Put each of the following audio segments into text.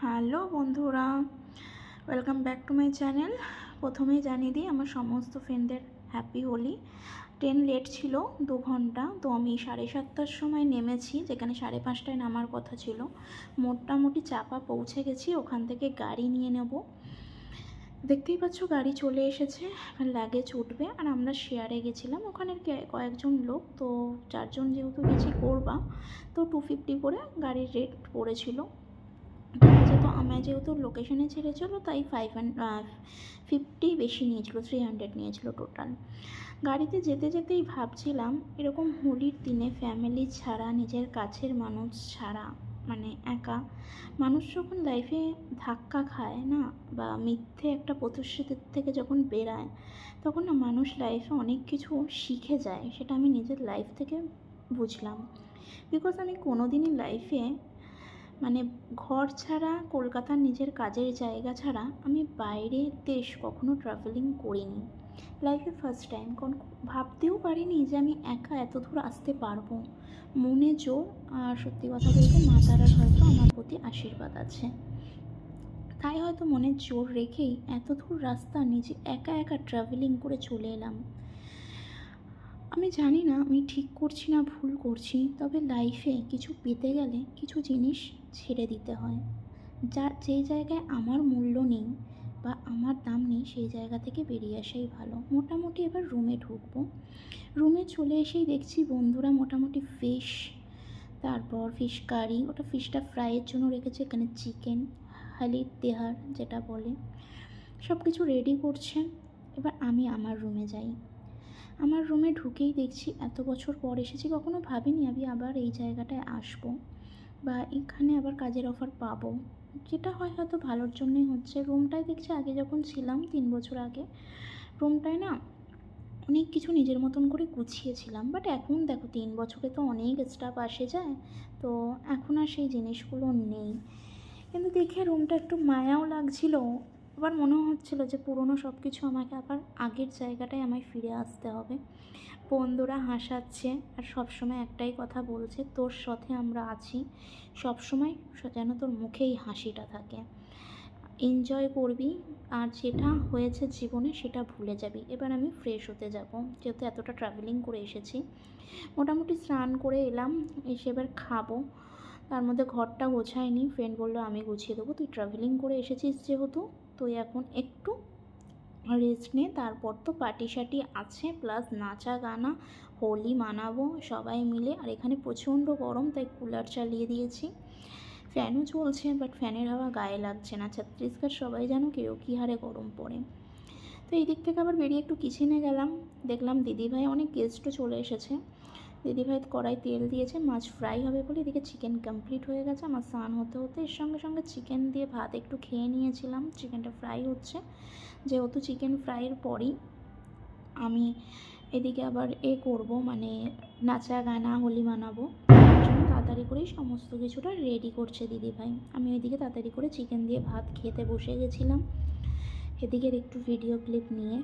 Hello বন্ধুরা, welcome back to my channel. প্রথমেই জানিয়ে দিই আমার সমস্ত ফ্রেন্ডদের হ্যাপি হোলি। ট্রেন লেট ছিল 2 ঘন্টা, তো আমি 7:30টার সময় নেমেছি, যেখানে 5:30টায় নামার কথা ছিল। মোটামুটি চাপা পৌঁছে গেছি, ওখান থেকে গাড়ি নিয়ে নেব। দেখতেই পাচ্ছ গাড়ি চলে এসেছে, লাগেজ উঠবে। আর আমরা শেয়ারে গেছিলাম, ওখানের কয়েকজন লোক, তো 4 জন যেহেতু গেছি করবা, তো 250 করে গাড়ির রেট পড়েছিল। তো আমি যেহেতু লোকেশনে ছেড়েছিল তাই 550 বেশি নিয়েছিল, 300 নিয়েছিল টোটাল। গাড়িতে যেতে যেতেই ভাবছিলাম, এরকম হোলির দিনে ফ্যামিলি ছাড়া, নিজের কাছের মানুষ ছাড়া, মানে একা মানুষ যখন লাইফে ধাক্কা খায় না, বা মিথ্যে একটা প্রতিশ্রুতির থেকে যখন বেরায়, তখন না মানুষ লাইফে অনেক কিছু শিখে যায়। সেটা আমি নিজের লাইফ থেকে বুঝলাম। বিকজ আমি কোনোদিনই লাইফে মানে ঘর ছাড়া, কলকাতার নিজের কাজের জায়গা ছাড়া আমি বাইরের দেশ কখনো ট্রাভেলিং করিনি। লাইফে ফার্স্ট টাইম, কারণ ভাবতেও পারিনি যে আমি একা এত দূর আসতে পারবো। মনে জোর, আর সত্যি কথা বলতে মা তারার হয়তো আমার প্রতি আশীর্বাদ আছে, তাই হয়তো মনের জোর রেখেই এত দূর রাস্তা নিজে একা একা ট্রাভেলিং করে চলে এলাম। আমি জানি না আমি ঠিক করছি না ভুল করছি, তবে লাইফে কিছু পেতে গেলে কিছু জিনিস ছেড়ে দিতে হয়। যেই জায়গায় আমার মূল্য নেই বা আমার দাম নেই, সেই জায়গা থেকে বেরিয়ে আসাই ভালো। মোটামুটি এবার রুমে ঢুকবো। রুমে চলে এসেই দেখছি বন্ধুরা মোটামুটি ফিশ, তারপর ফিশ কারি, ওটা ফিশটা ফ্রাইয়ের জন্য রেখেছে, এখানে চিকেন হালির তেহার যেটা বলে, সব কিছু রেডি করছে। এবার আমি আমার রুমে যাই। আমার রুমে ঢুকেই দেখছি এত বছর পর এসেছি, কখনো ভাবিনি আমি আবার এই জায়গাটায় আসবো বা এখানে আবার কাজের অফার পাবো, যেটা হয় হয়তো ভালোর জন্যই হচ্ছে। রুমটায় দেখছি আগে যখন ছিলাম 3 বছর আগে, রুমটায় না অনেক কিছু নিজের মতন করে গুছিয়েছিলাম, বাট এখন দেখো 3 বছরে তো অনেক স্টাফ আসে যায়, তো এখন আর সেই জিনিসগুলো নেই। কিন্তু দেখে রুমটা একটু মায়াও লাগছিল, আবার মনে হচ্ছিলো যে পুরনো সব কিছু আমাকে আবার আগের জায়গাটায় আমায় ফিরে আসতে হবে। বন্ধুরা হাসাচ্ছে আর সবসময় একটাই কথা বলছে, তোর সাথে আমরা আছি, সবসময় যেন তোর মুখেই হাসিটা থাকে, এনজয় করবি, আর যেটা হয়েছে জীবনে সেটা ভুলে যাবি। এবার আমি ফ্রেশ হতে যাব, যেহেতু এতটা ট্রাভেলিং করে এসেছি। মোটামুটি স্নান করে এলাম, এসে এবার খাবো। তার মধ্যে ঘরটা গোছায়নি, ফ্রেন্ড বললো আমি গুছিয়ে দেবো, তুই ট্রাভেলিং করে এসেছিস যেহেতু, তুই এখন একটু রেস্ট নে, তারপর তো পার্টি শার্টি আছে, প্লাস নাচা গানা, হোলি মানাবো সবাই মিলে। আর এখানে প্রচণ্ড গরম, তাই কুলার চালিয়ে দিয়েছি, ফ্যানও চলছে, বাট ফ্যানের হাওয়া গায়ে লাগছে না। ছত্তিশগড় সবাই জানো কেউ কী হারে গরম পড়ে। তো এই দিক থেকে আবার বেরিয়ে একটু কিচেনে গেলাম, দেখলাম দিদিভাই, অনেক গেস্টও চলে এসেছে। দিদিভাই কড়াই তেল দিয়েছে, মাছ ফ্রাই হবে বলে। এদিকে চিকেন কমপ্লিট হয়ে গেছে আমার স্নান হতে হতে, এর সঙ্গে সঙ্গে চিকেন দিয়ে ভাত একটু খেয়ে নিয়েছিলাম। চিকেনটা ফ্রাই হচ্ছে, যেহেতু চিকেন ফ্রাইয়ের পরই আমি এদিকে আবার করবো, মানে নাচা গানা হোলি মানাবো, জন্য তাড়াতাড়ি করেই সমস্ত কিছুটা রেডি করছে দিদিভাই। আমি ওইদিকে তাড়াতাড়ি করে চিকেন দিয়ে ভাত খেতে বসে গেছিলাম। এদিকের একটু ভিডিও ক্লিপ নিয়ে,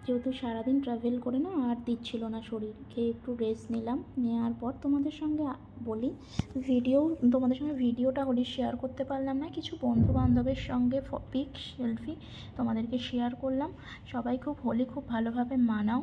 যেহেতু সারাদিন ট্রাভেল করে না আর দিচ্ছিল না শরীর, খেয়ে একটু রেস্ট নিলাম। নেওয়ার পর তোমাদের সঙ্গে বলি, তোমাদের সঙ্গে ভিডিওটা হোলি শেয়ার করতে পারলাম না, কিছু বন্ধু বান্ধবের সঙ্গে পিক সেলফি তোমাদেরকে শেয়ার করলাম। সবাই খুব হোলি খুব ভালোভাবে মানাও।